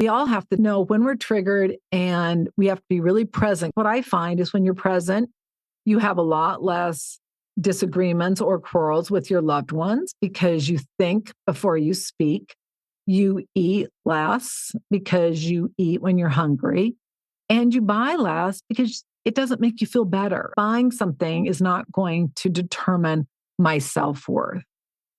We all have to know when we're triggered and we have to be really present. What I find is when you're present, you have a lot less disagreements or quarrels with your loved ones because you think before you speak. You eat less because you eat when you're hungry, and you buy less because it doesn't make you feel better. Buying something is not going to determine my self-worth.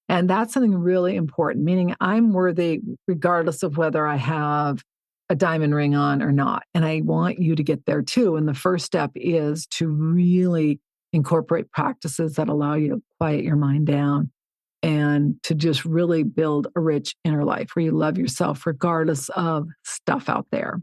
And that's something really important, meaning I'm worthy regardless of whether I have a diamond ring on or not. And I want you to get there too. And the first step is to really incorporate practices that allow you to quiet your mind down and to just really build a rich inner life where you love yourself regardless of stuff out there.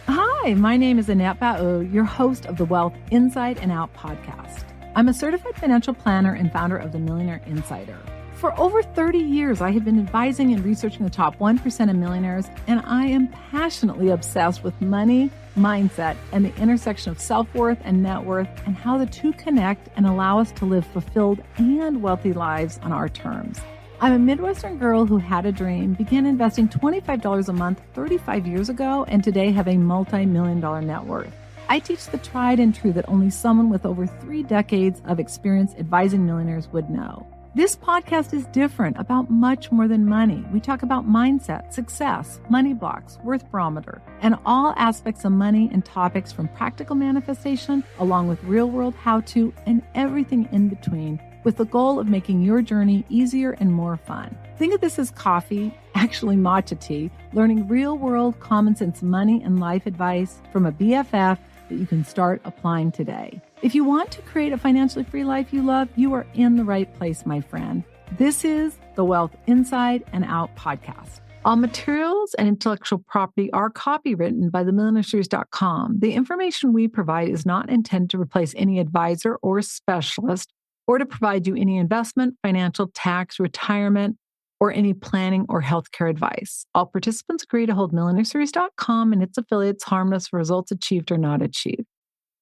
Hi, my name is Annette Ba'u, your host of the Wealth Inside and Out podcast. I'm a certified financial planner and founder of the Millionaire Insider. For over 30 years, I have been advising and researching the top 1% of millionaires, and I am passionately obsessed with money, mindset, and the intersection of self-worth and net worth, and how the two connect and allow us to live fulfilled and wealthy lives on our terms. I'm a Midwestern girl who had a dream, began investing $25 a month 35 years ago, and today have a multi-million-dollar net worth. I teach the tried and true that only someone with over 3 decades of experience advising millionaires would know. This podcast is different, about much more than money. We talk about mindset, success, money blocks, worth barometer, and all aspects of money and topics from practical manifestation, along with real-world how-to and everything in between, with the goal of making your journey easier and more fun. Think of this as coffee, actually matcha tea, learning real-world common sense money and life advice from a BFF that you can start applying today. If you want to create a financially free life you love, you are in the right place, my friend. This is the Wealth Inside and Out podcast. All materials and intellectual property are copywritten by themillionaireseries.com. The information we provide is not intended to replace any advisor or specialist or to provide you any investment, financial, tax, retirement, or any planning or healthcare advice. All participants agree to hold millionaireseries.com and its affiliates harmless for results achieved or not achieved.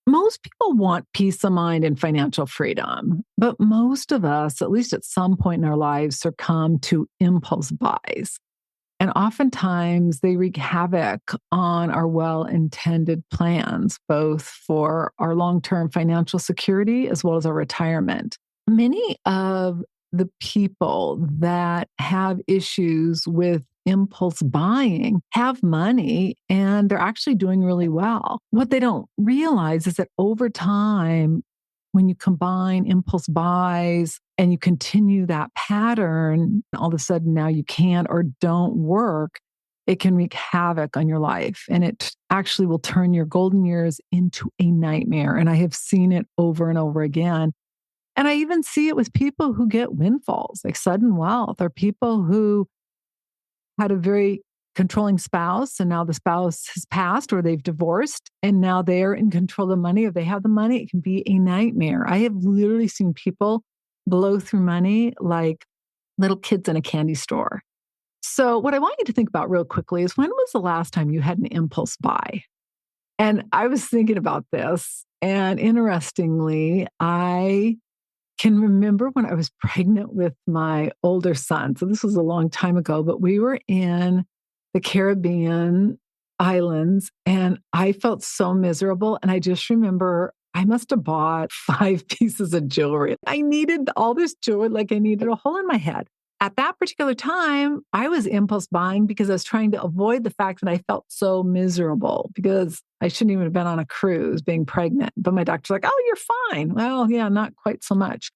Most people want peace of mind and financial freedom, but most of us, at least at some point in our lives, succumb to impulse buys. And oftentimes they wreak havoc on our well-intended plans, both for our long-term financial security as well as our retirement. Many of the people that have issues with impulse buying have money and they're actually doing really well. What they don't realize is that over time, when you combine impulse buys and you continue that pattern, all of a sudden now you can't or don't work, it can wreak havoc on your life. And it actually will turn your golden years into a nightmare. And I have seen it over and over again. And I even see it with people who get windfalls, like sudden wealth, or people who had a very controlling spouse and now the spouse has passed or they've divorced and now they're in control of the money or they have the money. It can be a nightmare. I have literally seen people blow through money like little kids in a candy store. So what I want you to think about real quickly is, when was the last time you had an impulse buy? And I was thinking about this, and interestingly, I can remember when I was pregnant with my older son. So this was a long time ago, but we were in the Caribbean islands and I felt so miserable. And I just remember I must have bought 5 pieces of jewelry. I needed all this jewelry, like I needed a hole in my head. At that particular time, I was impulse buying because I was trying to avoid the fact that I felt so miserable because I shouldn't even have been on a cruise being pregnant. But my doctor's like, oh, you're fine. Well, yeah, not quite so much.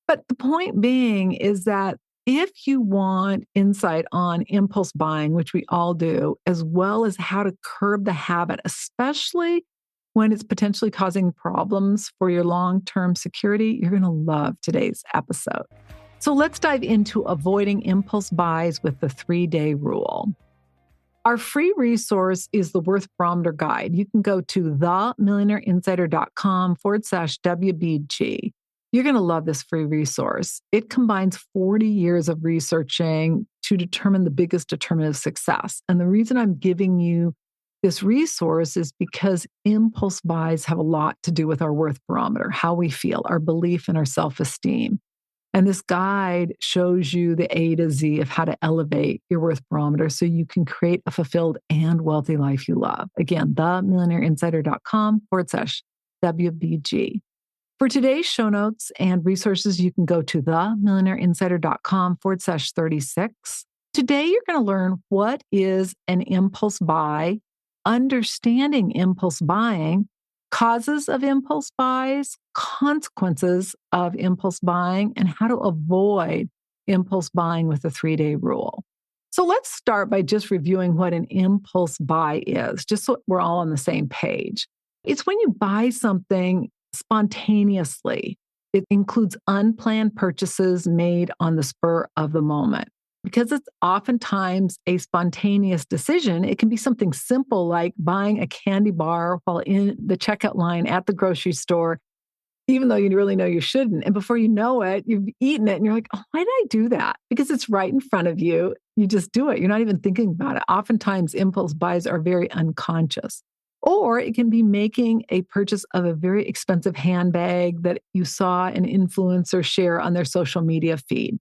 But the point being is that if you want insight on impulse buying, which we all do, as well as how to curb the habit, especially when it's potentially causing problems for your long-term security, you're going to love today's episode. So let's dive into avoiding impulse buys with the 3-day rule. Our free resource is the Worth Barometer Guide. You can go to themillionaireinsider.com/WBG. You're going to love this free resource. It combines 40 years of researching to determine the biggest determinant of success. And the reason I'm giving you this resource is because impulse buys have a lot to do with our worth barometer, how we feel, our belief in our self-esteem. And this guide shows you the A to Z of how to elevate your worth barometer so you can create a fulfilled and wealthy life you love. Again, themillionaireinsider.com/WBG. For today's show notes and resources, you can go to themillionaireinsider.com/36. Today, you're going to learn what is an impulse buy, understanding impulse buying, causes of impulse buys, consequences of impulse buying, and how to avoid impulse buying with the 3-day rule. So let's start by just reviewing what an impulse buy is, just so we're all on the same page. It's when you buy something spontaneously. It includes unplanned purchases made on the spur of the moment. Because it's oftentimes a spontaneous decision, it can be something simple like buying a candy bar while in the checkout line at the grocery store, even though you really know you shouldn't. And before you know it, you've eaten it and you're like, oh, why did I do that? Because it's right in front of you. You just do it. You're not even thinking about it. Oftentimes, impulse buys are very unconscious. Or it can be making a purchase of a very expensive handbag that you saw an influencer share on their social media feed.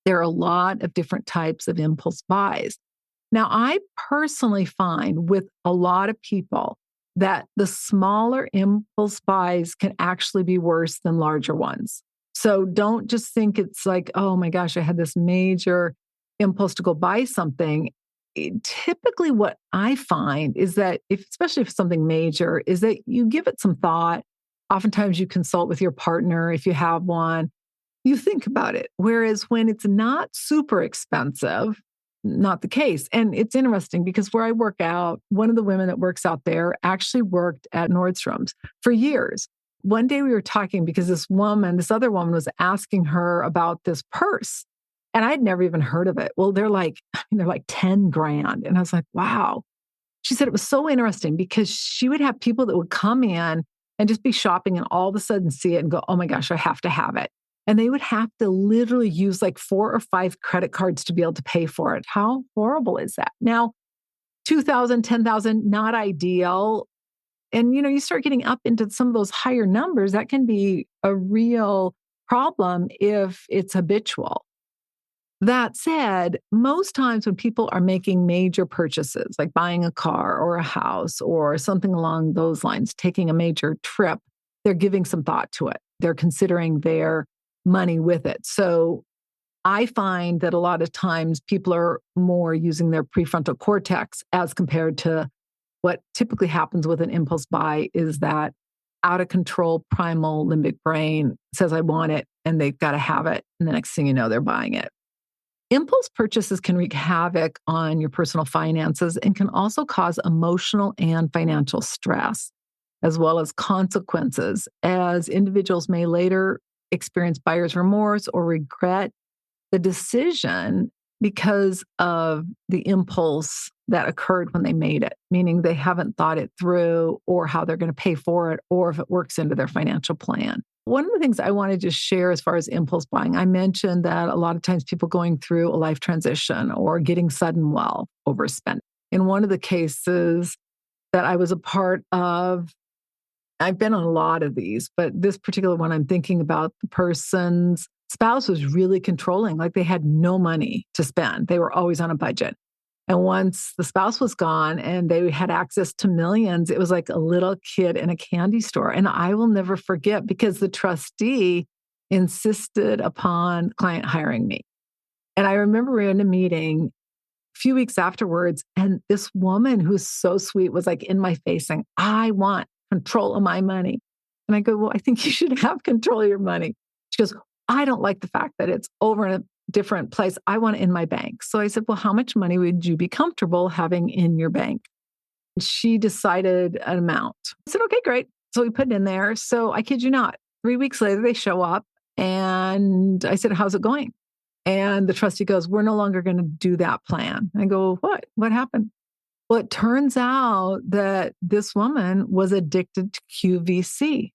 There are a lot of different types of impulse buys. Now, I personally find with a lot of people that the smaller impulse buys can actually be worse than larger ones. So don't just think it's like, oh my gosh, I had this major impulse to go buy something. Typically, what I find is that, especially if it's something major, is that you give it some thought. Oftentimes, you consult with your partner if you have one. You think about it. Whereas when it's not super expensive, not the case. And it's interesting because where I work out, one of the women that works out there actually worked at Nordstrom's for years. One day we were talking because this other woman was asking her about this purse. And I'd never even heard of it. Well, they're like 10 grand. And I was like, wow. She said it was so interesting because she would have people that would come in and just be shopping and all of a sudden see it and go, oh my gosh, I have to have it. And they would have to literally use like 4 or 5 credit cards to be able to pay for it. How horrible is that? Now, 2,000, 10,000, not ideal. And, you start getting up into some of those higher numbers. That can be a real problem if it's habitual. That said, most times when people are making major purchases, like buying a car or a house or something along those lines, taking a major trip, they're giving some thought to it. They're considering their money with it. So I find that a lot of times people are more using their prefrontal cortex as compared to what typically happens with an impulse buy is that out of control primal limbic brain says, I want it, and they've got to have it. And the next thing you know, they're buying it. Impulse purchases can wreak havoc on your personal finances and can also cause emotional and financial stress, as well as consequences, as individuals may later experience buyer's remorse or regret the decision because of the impulse that occurred when they made it, meaning they haven't thought it through or how they're going to pay for it or if it works into their financial plan. One of the things I wanted to share as far as impulse buying, I mentioned that a lot of times people going through a life transition or getting sudden wealth overspending. In one of the cases that I was a part of, I've been on a lot of these, but this particular one I'm thinking about, the person's spouse was really controlling, like they had no money to spend. They were always on a budget. And once the spouse was gone and they had access to millions, it was like a little kid in a candy store. And I will never forget because the trustee insisted upon client hiring me. And I remember we were in a meeting a few weeks afterwards, and this woman who's so sweet was like in my face saying, I want control of my money. And I go, well, I think you should have control of your money. She goes, I don't like the fact that it's over in a different place. I want it in my bank. So I said, well, how much money would you be comfortable having in your bank? And she decided an amount. I said, okay, great. So we put it in there. So I kid you not, 3 weeks later, they show up and I said, how's it going? And the trustee goes, we're no longer going to do that plan. I go, what? What happened? Well, it turns out that this woman was addicted to QVC.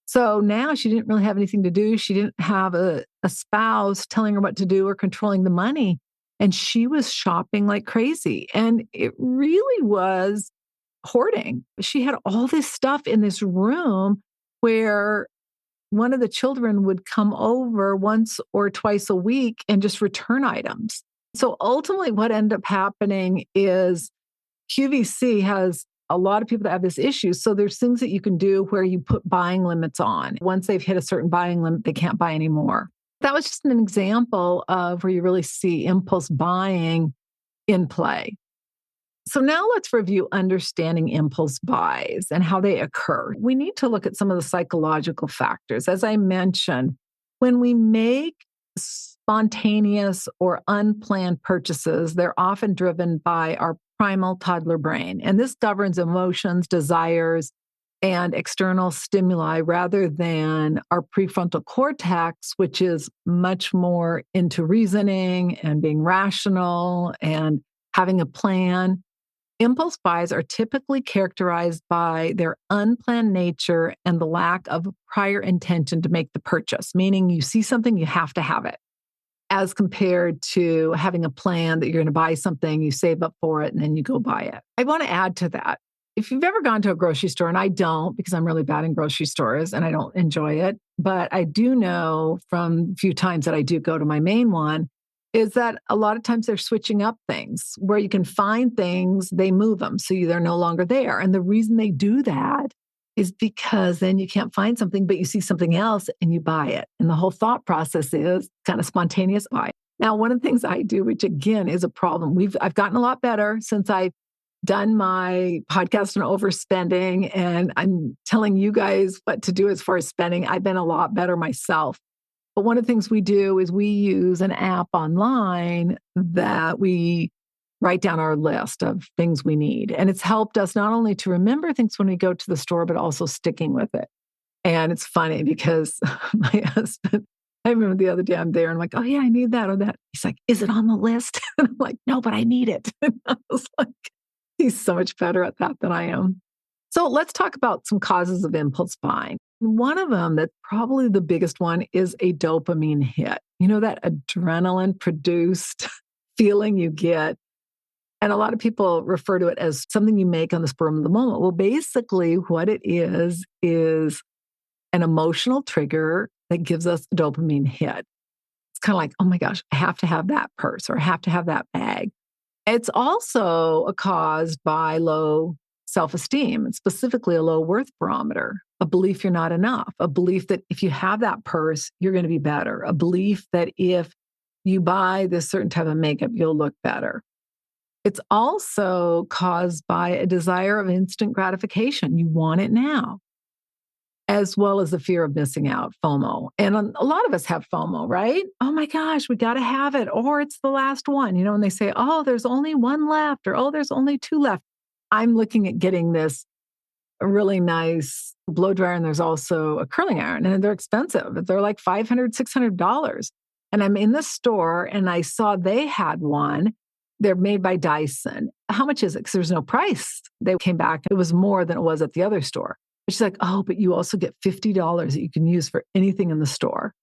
So now she didn't really have anything to do. She didn't have a spouse telling her what to do or controlling the money. And she was shopping like crazy. And it really was hoarding. She had all this stuff in this room where one of the children would come over once or twice a week and just return items. So ultimately, what ended up happening is QVC has a lot of people that have this issue. So there's things that you can do where you put buying limits on. Once they've hit a certain buying limit, they can't buy anymore. That was just an example of where you really see impulse buying in play. So now let's review understanding impulse buys and how they occur. We need to look at some of the psychological factors. As I mentioned, when we make spontaneous or unplanned purchases, they're often driven by our primal toddler brain. And this governs emotions, desires, and external stimuli rather than our prefrontal cortex, which is much more into reasoning and being rational and having a plan. Impulse buys are typically characterized by their unplanned nature and the lack of prior intention to make the purchase, meaning you see something, you have to have it, as compared to having a plan that you're going to buy something, you save up for it, and then you go buy it. I want to add to that. If you've ever gone to a grocery store, and I don't because I'm really bad in grocery stores and I don't enjoy it, but I do know from a few times that I do go to my main one, is that a lot of times they're switching up things where you can find things, they move them. So they're no longer there. And the reason they do that is because then you can't find something, but you see something else and you buy it. And the whole thought process is kind of spontaneous buy. Now, one of the things I do, which again is a problem, I've gotten a lot better since I've done my podcast on overspending and I'm telling you guys what to do as far as spending. I've been a lot better myself. But one of the things we do is we use an app online that we write down our list of things we need. And it's helped us not only to remember things when we go to the store, but also sticking with it. And it's funny because my husband, I remember the other day I'm there and I'm like, oh yeah, I need that or that. He's like, is it on the list? And I'm like, no, but I need it. And I was like, he's so much better at that than I am. So let's talk about some causes of impulse buying. One of them that's probably the biggest one is a dopamine hit. You know, that adrenaline produced feeling you get. And a lot of people refer to it as something you make on the spur of the moment. Well, basically what it is an emotional trigger that gives us a dopamine hit. It's kind of like, oh my gosh, I have to have that purse or I have to have that bag. It's also caused by low self-esteem, specifically a low worth barometer, a belief you're not enough, a belief that if you have that purse, you're going to be better, a belief that if you buy this certain type of makeup, you'll look better. It's also caused by a desire of instant gratification. You want it now, as well as the fear of missing out, FOMO. And a lot of us have FOMO, right? Oh my gosh, we got to have it, or it's the last one. You know, when they say, oh, there's only one left, or oh, there's only two left. I'm looking at getting this really nice blow dryer, and there's also a curling iron, and they're expensive. They're like $500, $600. And I'm in the store, and I saw they had one. They're made by Dyson. How much is it? Because there's no price. They came back. It was more than it was at the other store. But she's like, oh, but you also get $50 that you can use for anything in the store.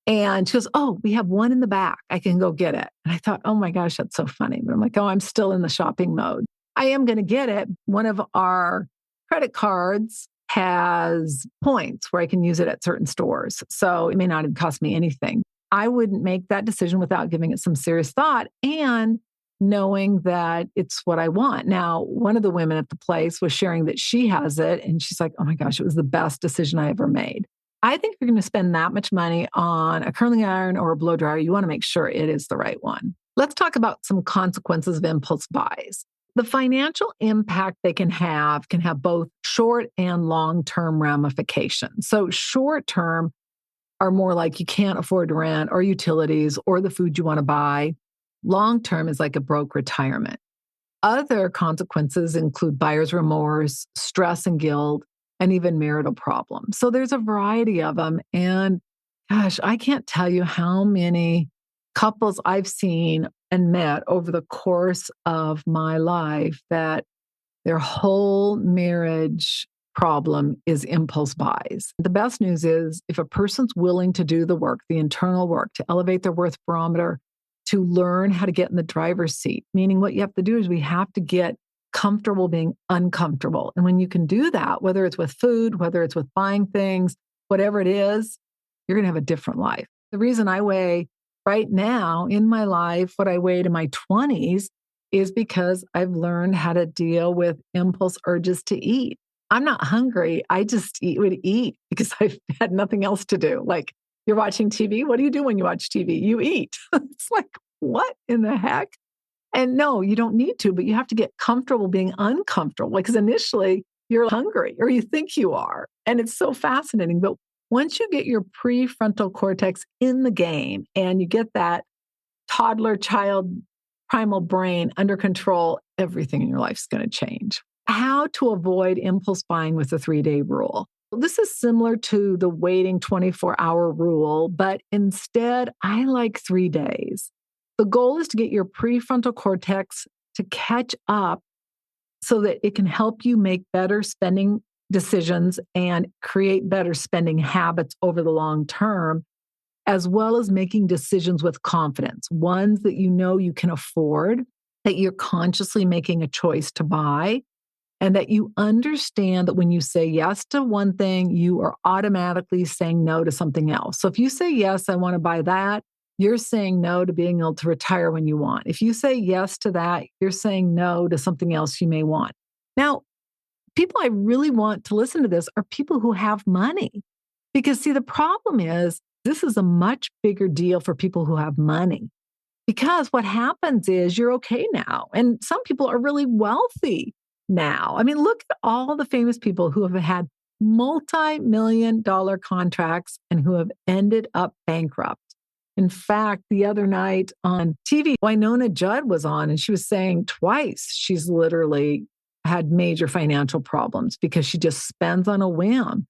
And she goes, oh, we have one in the back. I can go get it. And I thought, oh my gosh, that's so funny. But I'm like, oh, I'm still in the shopping mode. I am going to get it. One of our credit cards has points where I can use it at certain stores. So it may not even cost me anything. I wouldn't make that decision without giving it some serious thought and knowing that it's what I want. Now, one of the women at the place was sharing that she has it. And she's like, oh my gosh, it was the best decision I ever made. I think if you're going to spend that much money on a curling iron or a blow dryer, you want to make sure it is the right one. Let's talk about some consequences of impulse buys. The financial impact they can have both short and long-term ramifications. So short-term are more like you can't afford rent or utilities or the food you want to buy. Long-term is like a broke retirement. Other consequences include buyer's remorse, stress and guilt, and even marital problems. So there's a variety of them. And gosh, I can't tell you how many couples I've seen and met over the course of my life that their whole marriage problem is impulse buys. The best news is if a person's willing to do the work, the internal work, to elevate their worth barometer, to learn how to get in the driver's seat, meaning what you have to do is we have to get comfortable being uncomfortable. And when you can do that, whether it's with food, whether it's with buying things, whatever it is, you're going to have a different life. The reason I weigh right now in my life what I weighed in my 20s is because I've learned how to deal with impulse urges to eat. I'm not hungry. I just would eat because I've had nothing else to do. Like, you're watching TV. What do you do when you watch TV? You eat. It's like, what in the heck? And no, you don't need to, but you have to get comfortable being uncomfortable because initially you're hungry or you think you are. And it's so fascinating. But once you get your prefrontal cortex in the game and you get that toddler child primal brain under control, everything in your life is going to change. How to avoid impulse buying with the 3-day rule. This is similar to the waiting 24-hour rule, but instead I like 3 days. The goal is to get your prefrontal cortex to catch up so that it can help you make better spending decisions and create better spending habits over the long term, as well as making decisions with confidence, ones that you know you can afford, that you're consciously making a choice to buy, and that you understand that when you say yes to one thing, you are automatically saying no to something else. So if you say, yes, I want to buy that, you're saying no to being able to retire when you want. If you say yes to that, you're saying no to something else you may want. Now, people I really want to listen to this are people who have money. Because see, the problem is this is a much bigger deal for people who have money. Because what happens is you're okay now. And some people are really wealthy now. I mean, look at all the famous people who have had multi-million-dollar contracts and who have ended up bankrupt. In fact, the other night on TV, Winona Judd was on and she was saying twice she's literally had major financial problems because she just spends on a whim.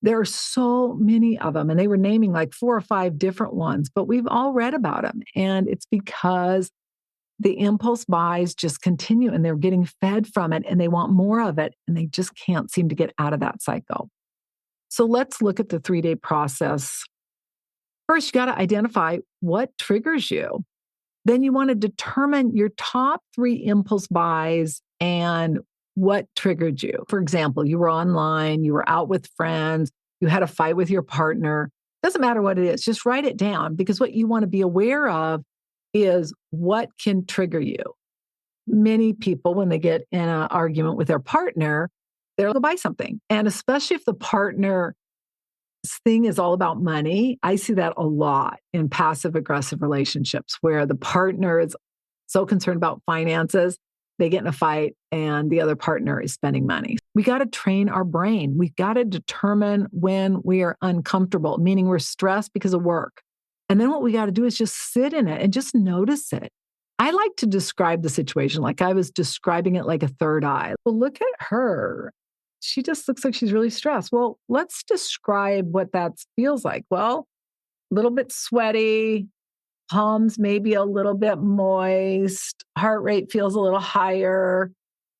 There are so many of them, and they were naming like 4 or 5 different ones, but we've all read about them. And it's because the impulse buys just continue and they're getting fed from it and they want more of it and they just can't seem to get out of that cycle. So let's look at the 3-day process. First, you got to identify what triggers you. Then you want to determine your top 3 impulse buys and what triggered you. For example, you were online, you were out with friends, you had a fight with your partner. Doesn't matter what it is, just write it down because what you want to be aware of is what can trigger you. Many people, when they get in an argument with their partner, they'll go buy something. And especially if the partner thing is all about money. I see that a lot in passive aggressive relationships where the partner is so concerned about finances, they get in a fight and the other partner is spending money. We got to train our brain. We've got to determine when we are uncomfortable, meaning we're stressed because of work. And then what we got to do is just sit in it and just notice it. I like to describe the situation like I was describing it like a third eye. Well, look at her. She just looks like she's really stressed. Well, let's describe what that feels like. Well, a little bit sweaty, palms maybe a little bit moist, heart rate feels a little higher,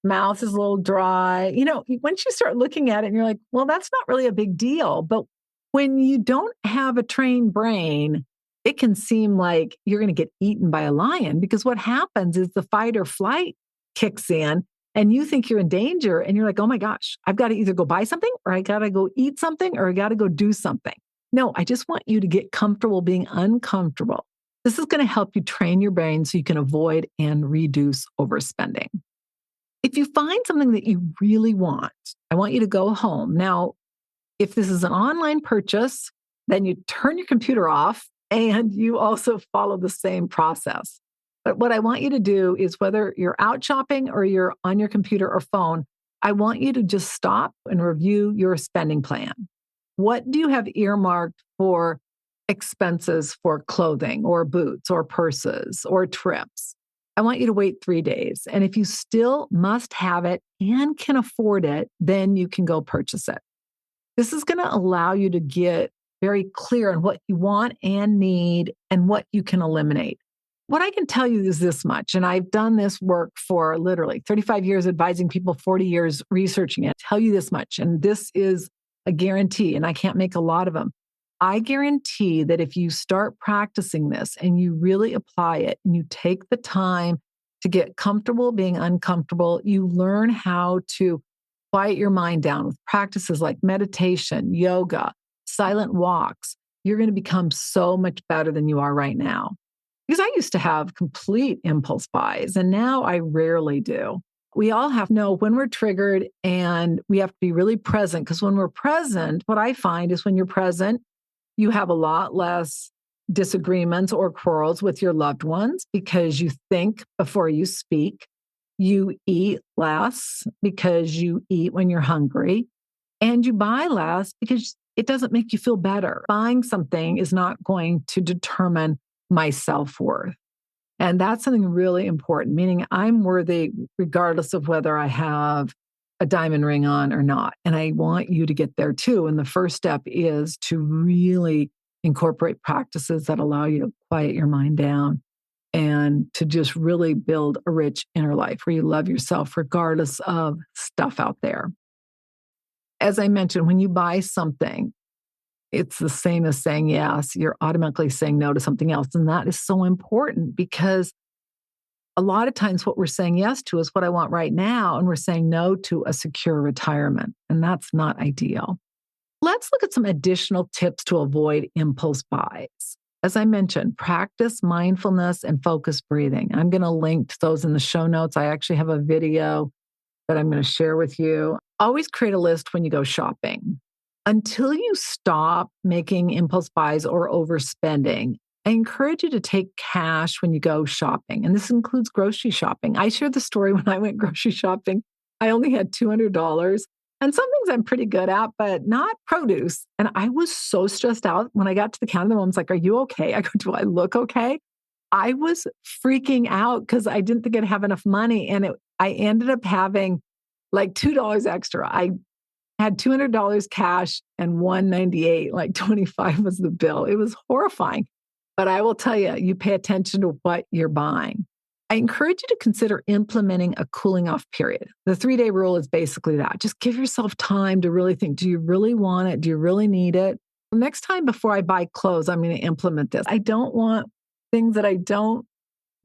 mouth is a little dry. You know, once you start looking at it and you're like, well, that's not really a big deal. But when you don't have a trained brain, it can seem like you're going to get eaten by a lion because what happens is the fight or flight kicks in. And you think you're in danger and you're like, oh my gosh, I've got to either go buy something or I got to go eat something or I got to go do something. No, I just want you to get comfortable being uncomfortable. This is going to help you train your brain so you can avoid and reduce overspending. If you find something that you really want, I want you to go home. Now, if this is an online purchase, then you turn your computer off and you also follow the same process. But what I want you to do is whether you're out shopping or you're on your computer or phone, I want you to just stop and review your spending plan. What do you have earmarked for expenses for clothing or boots or purses or trips? I want you to wait 3 days. And if you still must have it and can afford it, then you can go purchase it. This is going to allow you to get very clear on what you want and need and what you can eliminate. What I can tell you is this much, and I've done this work for literally 35 years advising people, 40 years researching it. Tell you this much, and this is a guarantee, and I can't make a lot of them. I guarantee that if you start practicing this and you really apply it and you take the time to get comfortable being uncomfortable, you learn how to quiet your mind down with practices like meditation, yoga, silent walks, you're going to become so much better than you are right now. Because I used to have complete impulse buys, and now I rarely do. We all have to know when we're triggered, and we have to be really present, because when we're present, what I find is when you're present, you have a lot less disagreements or quarrels with your loved ones because you think before you speak. You eat less because you eat when you're hungry, and you buy less because it doesn't make you feel better. Buying something is not going to determine my self-worth. And that's something really important, meaning I'm worthy regardless of whether I have a diamond ring on or not. And I want you to get there too. And the first step is to really incorporate practices that allow you to quiet your mind down and to just really build a rich inner life where you love yourself regardless of stuff out there. As I mentioned, when you buy something, it's the same as saying yes. You're automatically saying no to something else. And that is so important because a lot of times what we're saying yes to is what I want right now. And we're saying no to a secure retirement. And that's not ideal. Let's look at some additional tips to avoid impulse buys. As I mentioned, practice mindfulness and focused breathing. I'm going to link to those in the show notes. I actually have a video that I'm going to share with you. Always create a list when you go shopping. Until you stop making impulse buys or overspending, I encourage you to take cash when you go shopping. And this includes grocery shopping. I shared the story when I went grocery shopping. I only had $200. And some things I'm pretty good at, but not produce. And I was so stressed out when I got to the counter. The woman's like, "Are you okay?" I go, "Do I look okay?" I was freaking out because I didn't think I'd have enough money. And I ended up having like $2 extra. I had $200 cash and $198, like 25 was the bill. It was horrifying. But I will tell you, you pay attention to what you're buying. I encourage you to consider implementing a cooling off period. The 3-day rule is basically that. Just give yourself time to really think, do you really want it? Do you really need it? Next time before I buy clothes, I'm going to implement this. I don't want things that I don't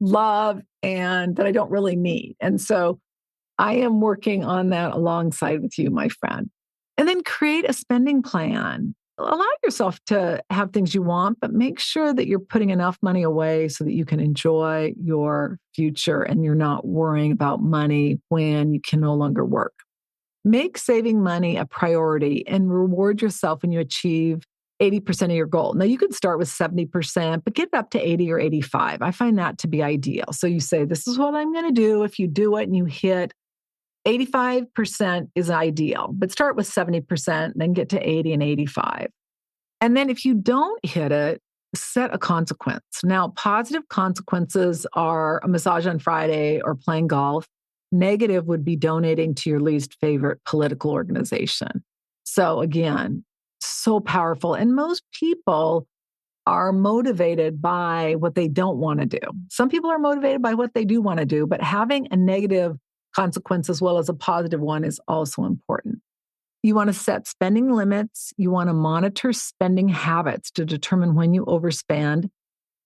love and that I don't really need. And so I am working on that alongside with you, my friend. And then create a spending plan. Allow yourself to have things you want, but make sure that you're putting enough money away so that you can enjoy your future and you're not worrying about money when you can no longer work. Make saving money a priority and reward yourself when you achieve 80% of your goal. Now, you could start with 70%, but get it up to 80 or 85. I find that to be ideal. So you say, this is what I'm going to do. If you do it and you hit 85% is ideal, but start with 70%, then get to 80 and 85. And then if you don't hit it, set a consequence. Now, positive consequences are a massage on Friday or playing golf. Negative would be donating to your least favorite political organization. So again, so powerful. And most people are motivated by what they don't want to do. Some people are motivated by what they do want to do, but having a negative consequence as well as a positive one is also important. You want to set spending limits. You want to monitor spending habits to determine when you overspend.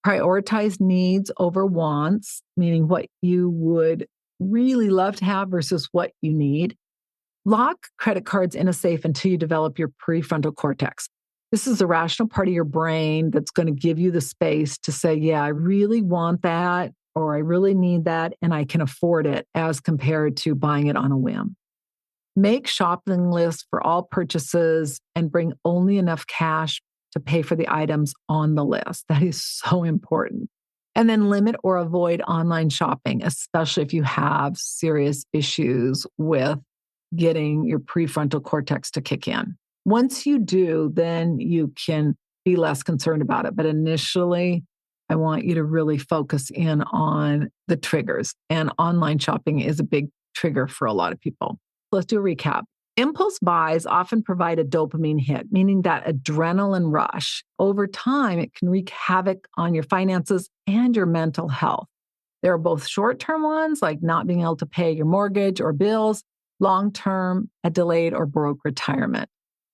Prioritize needs over wants, meaning what you would really love to have versus what you need. Lock credit cards in a safe until you develop your prefrontal cortex. This is the rational part of your brain that's going to give you the space to say, yeah, I really want that, or I really need that, and I can afford it as compared to buying it on a whim. Make shopping lists for all purchases and bring only enough cash to pay for the items on the list. That is so important. And then limit or avoid online shopping, especially if you have serious issues with getting your prefrontal cortex to kick in. Once you do, then you can be less concerned about it. But initially, I want you to really focus in on the triggers. And online shopping is a big trigger for a lot of people. Let's do a recap. Impulse buys often provide a dopamine hit, meaning that adrenaline rush. Over time, it can wreak havoc on your finances and your mental health. There are both short-term ones, like not being able to pay your mortgage or bills, long-term, a delayed or broke retirement.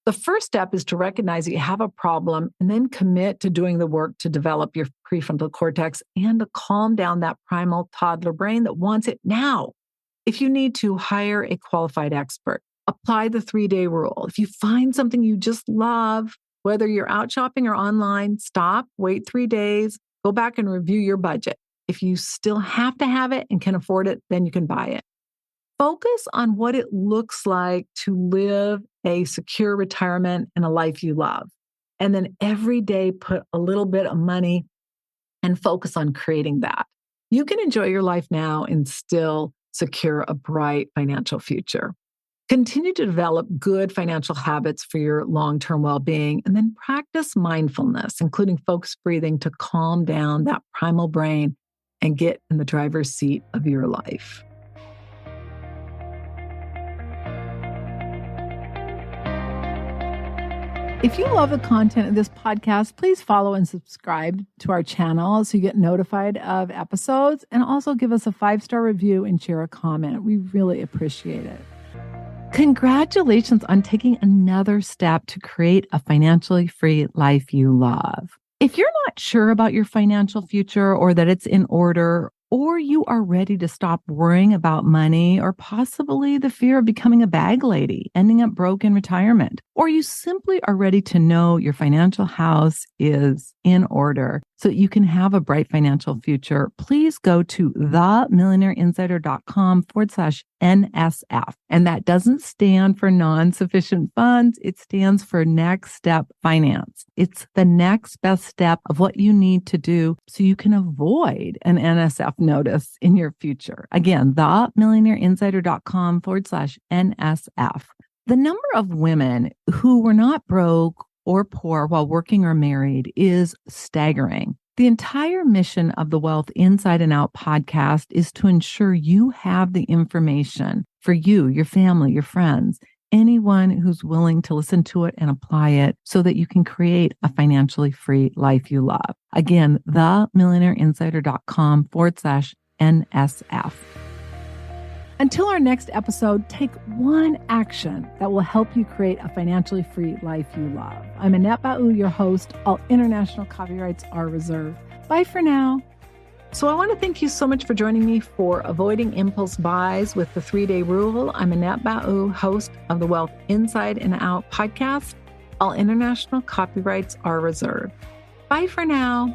The first step is to recognize that you have a problem and then commit to doing the work to develop your prefrontal cortex and to calm down that primal toddler brain that wants it now. If you need to, hire a qualified expert. Apply the 3-day rule. If you find something you just love, Whether you're out shopping or online, stop, wait 3 days, go back and review your budget. If you still have to have it and can afford it, then you can buy it. Focus on what it looks like to live a secure retirement and a life you love. And then every day put a little bit of money and focus on creating that. You can enjoy your life now and still secure a bright financial future. Continue to develop good financial habits for your long-term well-being, and then practice mindfulness, including focused breathing, to calm down that primal brain and get in the driver's seat of your life. If you love the content of this podcast, please follow and subscribe to our channel so you get notified of episodes, and also give us a 5-star review and share a comment. We really appreciate it. Congratulations on taking another step to create a financially free life you love. If you're not sure about your financial future or that it's in order, or you are ready to stop worrying about money, or possibly the fear of becoming a bag lady, ending up broke in retirement, or you simply are ready to know your financial house is in order so that you can have a bright financial future, please go to themillionaireinsider.com/NSF. And that doesn't stand for non-sufficient funds. It stands for Next Step Finance. It's the next best step of what you need to do so you can avoid an NSF notice in your future. Again, themillionaireinsider.com/NSF. The number of women who were not broke or poor while working or married is staggering. The entire mission of the Wealth Inside and Out podcast is to ensure you have the information for you, your family, your friends, anyone who's willing to listen to it and apply it so that you can create a financially free life you love. Again, themillionaireinsider.com/NSF. Until our next episode, take one action that will help you create a financially free life you love. I'm Annette Bau, your host. All international copyrights are reserved. Bye for now. So I want to thank you so much for joining me for Avoiding Impulse Buys with the 3-Day Rule. I'm Annette Bau, host of the Wealth Inside and Out podcast. All international copyrights are reserved. Bye for now.